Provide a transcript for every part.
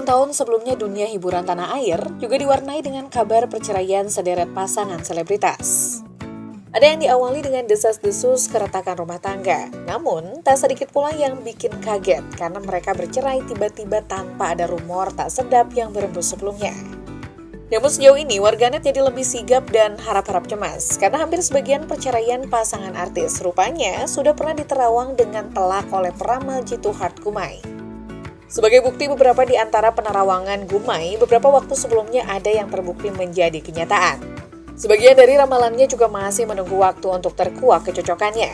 Bertahun-tahun sebelumnya dunia hiburan tanah air juga diwarnai dengan kabar perceraian sederet pasangan selebritas. Ada yang diawali dengan desas-desus keretakan rumah tangga, namun tak sedikit pula yang bikin kaget karena mereka bercerai tiba-tiba tanpa ada rumor tak sedap yang berembus sebelumnya. Namun sejauh ini warganet jadi lebih sigap dan harap-harap cemas karena hampir sebagian perceraian pasangan artis rupanya sudah pernah diterawang dengan telak oleh peramal jitu Hart Gumai. Sebagai bukti beberapa di antara penerawangan Gumai, beberapa waktu sebelumnya ada yang terbukti menjadi kenyataan. Sebagian dari ramalannya juga masih menunggu waktu untuk terkuak kecocokannya.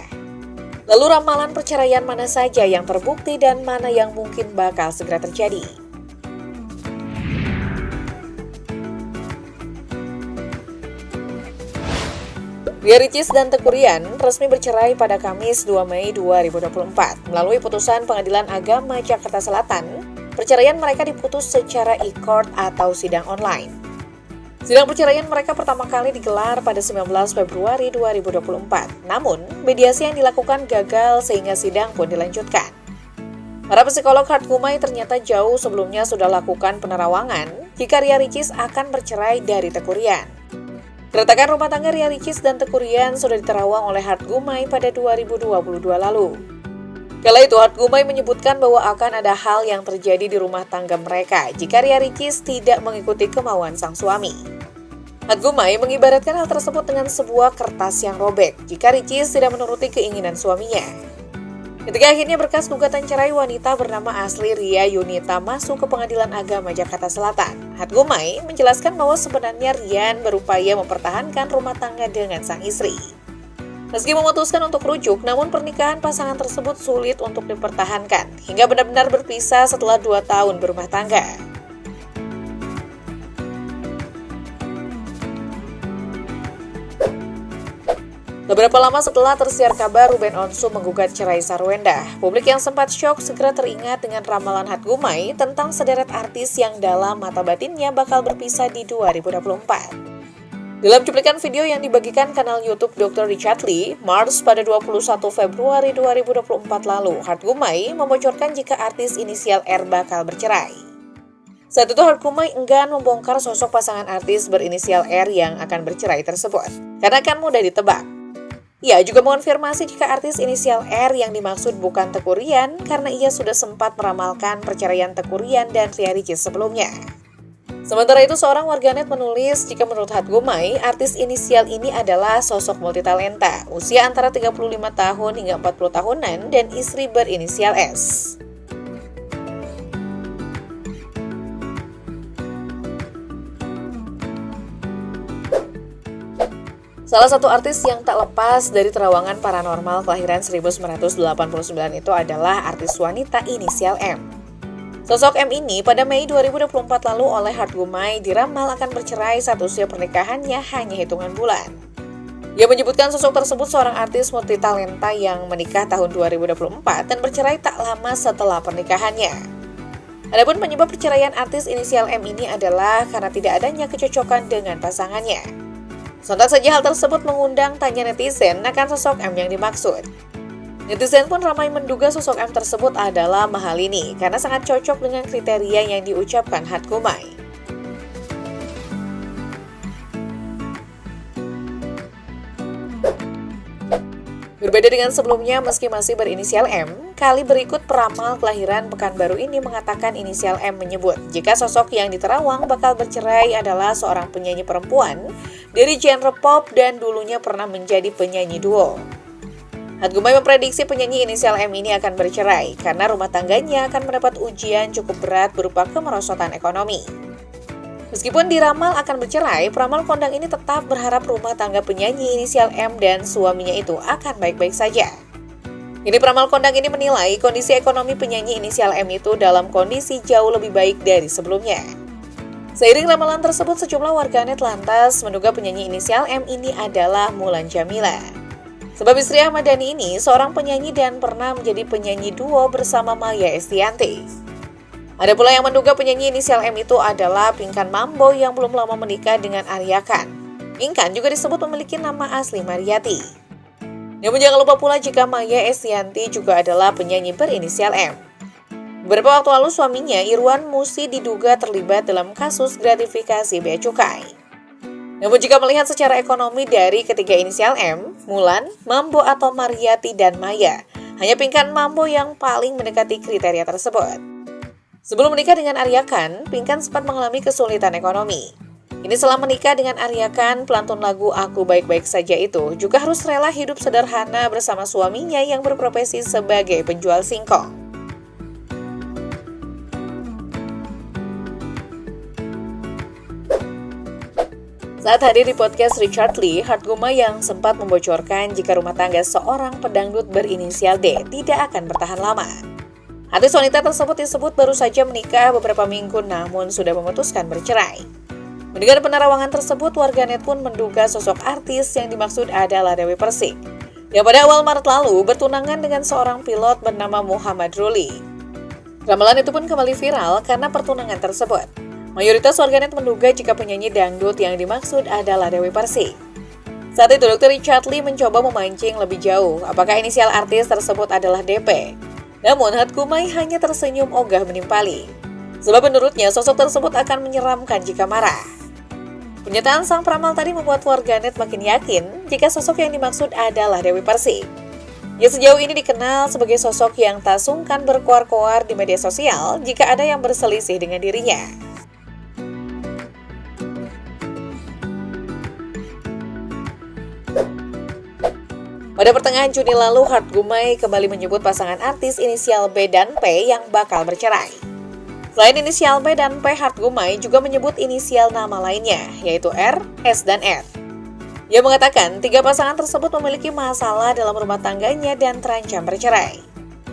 Lalu ramalan perceraian mana saja yang terbukti dan mana yang mungkin bakal segera terjadi? Ria Ricis dan Teuku Ryan resmi bercerai pada Kamis 2 Mei 2024. Melalui putusan Pengadilan Agama Jakarta Selatan, perceraian mereka diputus secara e-court atau sidang online. Sidang perceraian mereka pertama kali digelar pada 19 Februari 2024. Namun, mediasi yang dilakukan gagal sehingga sidang pun dilanjutkan. Para psikolog Hart Gumai ternyata jauh sebelumnya sudah lakukan penerawangan jika Ria Ricis akan bercerai dari Teuku Ryan. Keretakan rumah tangga Ria Ricis dan Teuku Ryan sudah diterawang oleh Hart Gumai pada 2022 lalu. Kala itu Hart Gumai menyebutkan bahwa akan ada hal yang terjadi di rumah tangga mereka jika Ria Ricis tidak mengikuti kemauan sang suami. Hart Gumai mengibaratkan hal tersebut dengan sebuah kertas yang robek jika Ricis tidak menuruti keinginan suaminya. Ketika akhirnya berkas gugatan cerai wanita bernama asli Ria Yunita masuk ke Pengadilan Agama Jakarta Selatan, Hart Gumai menjelaskan bahwa sebenarnya Rian berupaya mempertahankan rumah tangga dengan sang istri. Meski memutuskan untuk rujuk, namun pernikahan pasangan tersebut sulit untuk dipertahankan hingga benar-benar berpisah setelah 2 tahun berumah tangga. Beberapa lama setelah tersiar kabar Ruben Onsu menggugat cerai Sarwenda, publik yang sempat syok segera teringat dengan ramalan Hart Gumai tentang sederet artis yang dalam mata batinnya bakal berpisah di 2024. Dalam cuplikan video yang dibagikan kanal YouTube Dr. Richard Lee, Mars pada 21 Februari 2024 lalu, Hart Gumai membocorkan jika artis inisial R bakal bercerai. Saat itu Hart Gumai enggan membongkar sosok pasangan artis berinisial R yang akan bercerai tersebut, karena akan mudah ditebak. Ia juga mengonfirmasi jika artis inisial R yang dimaksud bukan Teuku Ryan karena ia sudah sempat meramalkan perceraian Teuku Ryan dan Ria Ricis sebelumnya. Sementara itu, seorang warganet menulis jika menurut Hart Gumai, artis inisial ini adalah sosok multitalenta, usia antara 35 tahun hingga 40 tahunan dan istri berinisial S. Salah satu artis yang tak lepas dari terawangan paranormal kelahiran 1989 itu adalah artis wanita inisial M. Sosok M ini pada Mei 2024 lalu oleh Hart Gumai diramal akan bercerai saat usia pernikahannya hanya hitungan bulan. Ia menyebutkan sosok tersebut seorang artis multitalenta yang menikah tahun 2024 dan bercerai tak lama setelah pernikahannya. Adapun penyebab perceraian artis inisial M ini adalah karena tidak adanya kecocokan dengan pasangannya. Sontak saja hal tersebut mengundang tanya netizen akan sosok M yang dimaksud. Netizen pun ramai menduga sosok M tersebut adalah Mahalini karena sangat cocok dengan kriteria yang diucapkan Hart Gumai. Berbeda dengan sebelumnya, meski masih berinisial M, kali berikut peramal kelahiran Pekanbaru ini mengatakan inisial M menyebut jika sosok yang diterawang bakal bercerai adalah seorang penyanyi perempuan dari genre pop dan dulunya pernah menjadi penyanyi duo. Hart Gumai memprediksi penyanyi inisial M ini akan bercerai karena rumah tangganya akan mendapat ujian cukup berat berupa kemerosotan ekonomi. Meskipun diramal akan bercerai, peramal kondang ini tetap berharap rumah tangga penyanyi inisial M dan suaminya itu akan baik-baik saja. Ini peramal kondang ini menilai kondisi ekonomi penyanyi inisial M itu dalam kondisi jauh lebih baik dari sebelumnya. Seiring ramalan tersebut, sejumlah warganet lantas menduga penyanyi inisial M ini adalah Mulan Jamila. Sebab istri Ahmad Dhani ini seorang penyanyi dan pernah menjadi penyanyi duo bersama Maia Estianty. Ada pula yang menduga penyanyi inisial M itu adalah Pinkan Mambo yang belum lama menikah dengan Arya Khan. Pinkan juga disebut memiliki nama asli Mariyati. Namun jangan lupa pula jika Maia Estianty juga adalah penyanyi berinisial M. Beberapa waktu lalu suaminya, Irwan Musi, diduga terlibat dalam kasus gratifikasi bea cukai. Namun jika melihat secara ekonomi dari ketiga inisial M, Mulan, Mambo atau Mariati, dan Maya, hanya Pinkan Mambo yang paling mendekati kriteria tersebut. Sebelum menikah dengan Arya Khan, Pinkan sempat mengalami kesulitan ekonomi. Ini setelah menikah dengan Arya Khan, pelantun lagu Aku Baik-Baik Saja itu juga harus rela hidup sederhana bersama suaminya yang berprofesi sebagai penjual singkong. Saat hadir di podcast Richard Lee, Heart Guma yang sempat membocorkan jika rumah tangga seorang pedangdut berinisial D tidak akan bertahan lama. Artis wanita tersebut disebut baru saja menikah beberapa minggu namun sudah memutuskan bercerai. Mendengar penerawangan tersebut, warganet pun menduga sosok artis yang dimaksud adalah Dewi Persik, yang pada awal Maret lalu bertunangan dengan seorang pilot bernama Muhammad Ruli. Ramalan itu pun kembali viral karena pertunangan tersebut. Mayoritas warganet menduga jika penyanyi dangdut yang dimaksud adalah Dewi Persik. Saat itu, Dr. Richard Lee mencoba memancing lebih jauh apakah inisial artis tersebut adalah DP. Namun, Heart Gumai hanya tersenyum ogah menimpali. Sebab menurutnya, sosok tersebut akan menyeramkan jika marah. Pernyataan sang peramal tadi membuat warganet makin yakin jika sosok yang dimaksud adalah Dewi Persik. Ia sejauh ini dikenal sebagai sosok yang tak sungkan berkoar-koar di media sosial jika ada yang berselisih dengan dirinya. Pada pertengahan Juni lalu, Heart Gumai kembali menyebut pasangan artis inisial B dan P yang bakal bercerai. Selain inisial B dan P, Heart Gumai juga menyebut inisial nama lainnya, yaitu R, S, dan R. Ia mengatakan tiga pasangan tersebut memiliki masalah dalam rumah tangganya dan terancam bercerai.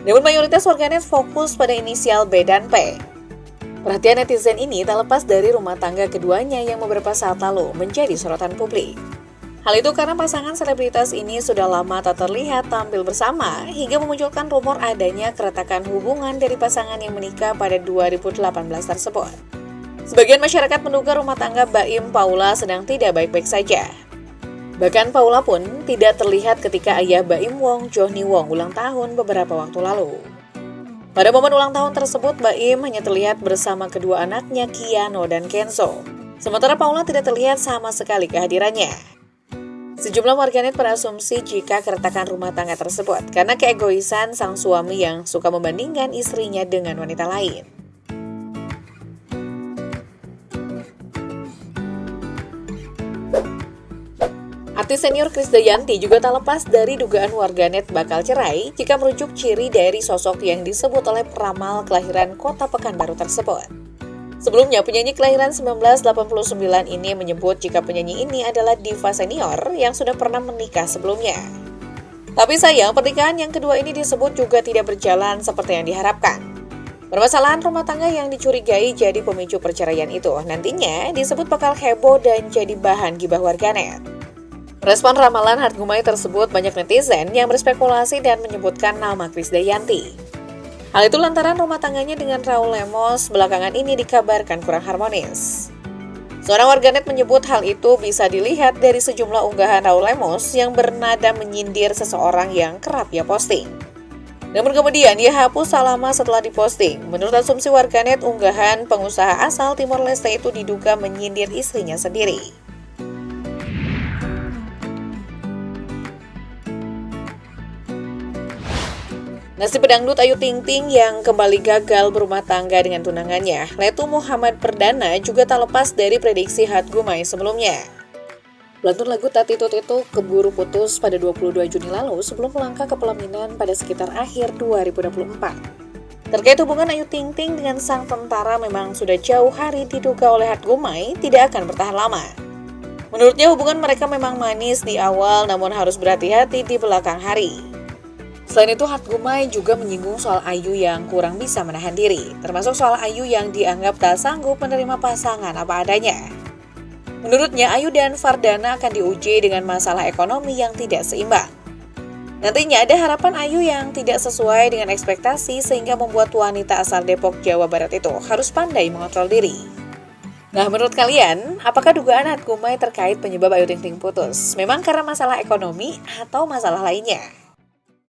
Namun mayoritas warganet fokus pada inisial B dan P. Perhatian netizen ini tak lepas dari rumah tangga keduanya yang beberapa saat lalu menjadi sorotan publik. Hal itu karena pasangan selebritas ini sudah lama tak terlihat tampil bersama hingga memunculkan rumor adanya keretakan hubungan dari pasangan yang menikah pada 2018 tersebut. Sebagian masyarakat menduga rumah tangga Baim Paula sedang tidak baik-baik saja. Bahkan Paula pun tidak terlihat ketika ayah Baim Wong, Johnny Wong, ulang tahun beberapa waktu lalu. Pada momen ulang tahun tersebut, Baim hanya terlihat bersama kedua anaknya Kiano dan Kenzo. Sementara Paula tidak terlihat sama sekali kehadirannya. Sejumlah warganet berasumsi jika keretakan rumah tangga tersebut karena keegoisan sang suami yang suka membandingkan istrinya dengan wanita lain. Artis senior Krisdayanti juga tak lepas dari dugaan warganet bakal cerai jika merujuk ciri dari sosok yang disebut oleh peramal kelahiran Kota Pekanbaru tersebut. Sebelumnya, penyanyi kelahiran 1989 ini menyebut jika penyanyi ini adalah diva senior yang sudah pernah menikah sebelumnya. Tapi sayang, pernikahan yang kedua ini disebut juga tidak berjalan seperti yang diharapkan. Permasalahan rumah tangga yang dicurigai jadi pemicu perceraian itu nantinya disebut bakal heboh dan jadi bahan gibah warganet. Respon ramalan Heart Gumai tersebut banyak netizen yang berspekulasi dan menyebutkan nama Krisdayanti. Hal itu lantaran rumah tangganya dengan Raul Lemos belakangan ini dikabarkan kurang harmonis. Seorang warganet menyebut hal itu bisa dilihat dari sejumlah unggahan Raul Lemos yang bernada menyindir seseorang yang kerap ia posting. Namun kemudian ia hapus selama setelah diposting. Menurut asumsi warganet, unggahan pengusaha asal Timor Leste itu diduga menyindir istrinya sendiri. Nasib pedangdut Ayu Ting Ting yang kembali gagal berumah tangga dengan tunangannya, Letu Muhammad Perdana, juga tak lepas dari prediksi Heart Gumai sebelumnya. Pelantun lagu Tatitut itu keburu putus pada 22 Juni lalu sebelum melangkah ke pelaminan pada sekitar akhir 2024. Terkait hubungan Ayu Ting Ting dengan sang tentara memang sudah jauh hari diduga oleh Heart Gumai tidak akan bertahan lama. Menurutnya hubungan mereka memang manis di awal namun harus berhati-hati di belakang hari. Selain itu, Heart Gumai juga menyinggung soal Ayu yang kurang bisa menahan diri, termasuk soal Ayu yang dianggap tak sanggup menerima pasangan apa adanya. Menurutnya, Ayu dan Fardana akan diuji dengan masalah ekonomi yang tidak seimbang. Nantinya ada harapan Ayu yang tidak sesuai dengan ekspektasi sehingga membuat wanita asal Depok, Jawa Barat itu harus pandai mengontrol diri. Nah, menurut kalian, apakah dugaan Heart Gumai terkait penyebab Ayu Ting Ting putus memang karena masalah ekonomi atau masalah lainnya?